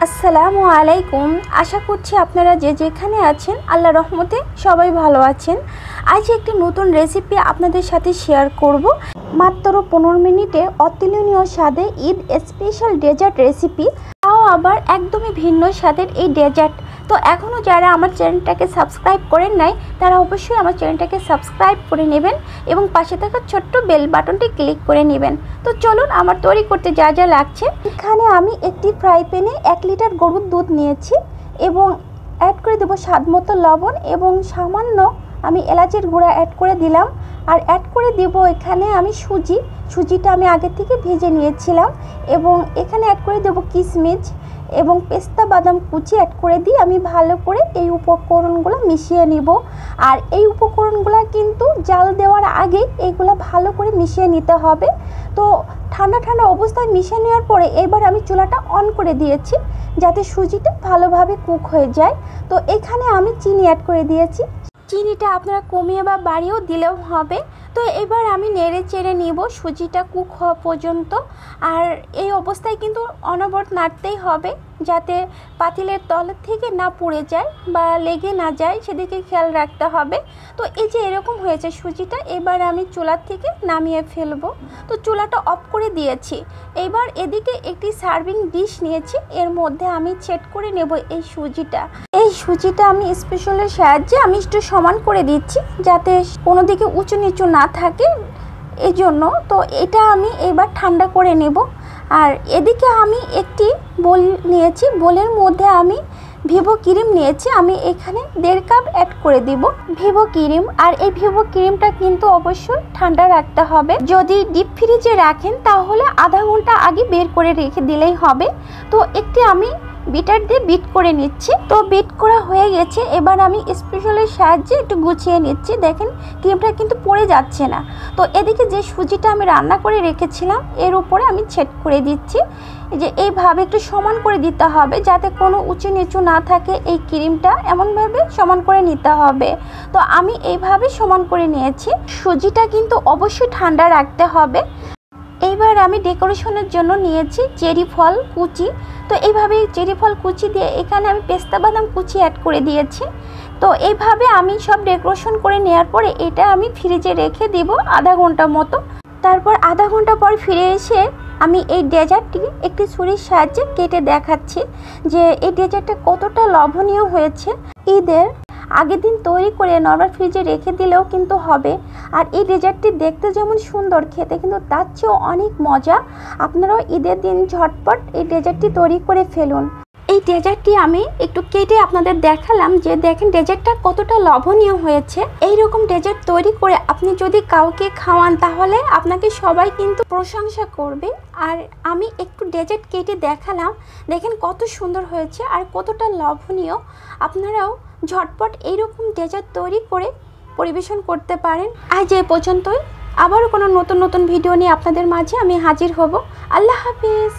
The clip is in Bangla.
আসসালামু আলাইকুম। আশা করছি আপনারা যে যেখানে আছেন আল্লাহ রহমতে সবাই ভালো আছেন। আজ একটি নতুন রেসিপি আপনাদের সাথে শেয়ার করব। মাত্র 15 মিনিটে অতুলনীয় স্বাদে ঈদ স্পেশাল ডেজার্ট রেসিপি, তাও আবার একদমই ভিন্ন স্বাদের এই ডেজার্ট। তো এখনও যারা আমার চ্যানেলটাকে সাবস্ক্রাইব করেন নাই তারা অবশ্যই আমার চ্যানেলটাকে সাবস্ক্রাইব করে নেবেন এবং পাশে থাকা ছোট্ট বেল বাটনটি ক্লিক করে নেবেন। তো চলুন আমার তৈরি করতে যা যা লাগছে। এখানে আমি একটি ফ্রাই প্যানে 1 লিটার গরুর দুধ নিয়েছি এবং অ্যাড করে দেবো স্বাদ মতো লবণ এবং সামান্য আমি এলাচের গুঁড়া অ্যাড করে দিলাম। আর অ্যাড করে দেব এখানে আমি সুজিটা আমি আগে থেকে ভেজে নিয়েছিলাম এবং এখানে অ্যাড করে দেব কিশমিশ এবং পেস্তা বাদাম কুচি অ্যাড করে দিয়ে আমি ভালো করে এই উপকরণগুলো মিশিয়ে নিব। আর এই উপকরণগুলো কিন্তু জাল দেওয়ার আগে এইগুলো ভালো করে মিশিয়ে নিতে হবে। তো ঠান্ডা অবস্থায় মিশিয়ে নেওয়ার পরে এবার আমি চুলাটা অন করে দিয়েছি যাতে সুজিটা ভালোভাবে কুক হয়ে যায়। তো এখানে আমি চিনি অ্যাড করে দিয়েছি, চিনিটা আপনারা কমিয়ে বা বাড়িয়েও দিলেও হবে। তো এবার আমি নেড়ে চেড়ে নিব সুজিটা কুক হওয়া পর্যন্ত। আর এই অবস্থায় কিন্তু অনবরত নাড়তেই হবে যাতে পাতিলের তলের থেকে না পুড়ে যায় বা লেগে না যায়, সেদিকে খেয়াল রাখতে হবে। তো এই যে এরকম হয়েছে সুজিটা, এবার আমি চুলার থেকে নামিয়ে ফেলবো। তো চুলাটা অফ করে দিয়েছি। এবার এদিকে একটি সার্ভিং ডিশ নিয়েছি, এর মধ্যে আমি সেট করে নেব এই সুজিটা আমি স্পেশালের সাহায্যে আমি একটু সমান করে দিচ্ছি যাতে কোনো দিকে উঁচু নিচু না থাকে, এই জন্য। তো এটা আমি এবার ঠান্ডা করে নেব। আর এদিকে আমি একটি বোল নিয়েছি, বোলের মধ্যে আমি ভিভো ক্রিম নিয়েছি, আমি এখানে 1.5 কাপ অ্যাড করে দিব ভিভো ক্রিম। আর এই ভিভো ক্রিমটা কিন্তু অবশ্যই ঠান্ডা রাখতে হবে। যদি ডিপ ফ্রিজে রাখেন তাহলে আধা ঘন্টা আগে বের করে রেখে দিলেই হবে। তো একটি আমি বিটার দিয়ে বিট করে নিচ্ছি। তো বিট করা হয়ে গেছে, এবার আমি স্পেশালের সাহায্যে একটু গুছিয়ে নিচ্ছি। দেখেন ক্রিমটা কিন্তু পড়ে যাচ্ছে না। তো এদিকে যে সুজিটা আমি রান্না করে রেখেছিলাম এর উপরে আমি ছেদ করে দিচ্ছি, যে এইভাবে একটু সমান করে দিতে হবে যাতে কোনো উঁচু নিচু না থাকে। এই ক্রিমটা এমনভাবে সমান করে নিতে হবে। তো আমি এইভাবে সমান করে নিয়েছি। সুজিটা কিন্তু অবশ্যই ঠান্ডা রাখতে হবে। এইবার আমি ডেকোরেশনের জন্য নিয়েছি চেরি ফল কুচি। তো এইভাবে চেরি ফল কুচি দিয়ে এখানে আমি পেস্তা বাদাম কুচি অ্যাড করে দিয়েছি। তো এইভাবে আমি সব ডেকোরেশন করে নেওয়ার পরে এটা আমি ফ্রিজে রেখে দিব আধা ঘন্টা মতো। তারপর আধা ঘন্টা পর ফিরে এসে আমি এই ডেজার্টটি একটি ছুরির সাহায্যে কেটে দেখাচ্ছি যে এই ডেজার্টটা কতটা লোভনীয় হয়েছে। ঈদের আগের দিন তৈরি করে নরমাল ফ্রিজে রেখে দিলেও কিন্তু হবে। আর এই ডেজার্টটি দেখতে যেমন সুন্দর, খেতে কিন্তু তার চেয়েও অনেক মজা। আপনারাও ঈদের দিন ঝটপট এই ডেজার্টটি তৈরি করে ফেলুন। এই ডেজার্টটি আমি একটু কেটে আপনাদের দেখালাম যে দেখেন ডেজার্টটা কতটা লোভনীয় হয়েছে। এই রকম ডেজার্ট তৈরি করে আপনি যদি কাউকে খাওয়ান তাহলে আপনাকে সবাই কিন্তু প্রশংসা করবে। আর আমি একটু ডেজার্ট কেটে দেখালাম, দেখেন কত সুন্দর হয়েছে আর কতটা লোভনীয়। আপনারাও ঝটপট এইরকম ডেজার্ট তৈরি করে পরিবেশন করতে পারেন। আজ এ পর্যন্তই, আবারও কোনো নতুন ভিডিও নিয়ে আপনাদের মাঝে আমি হাজির হব। আল্লাহ হাফেজ।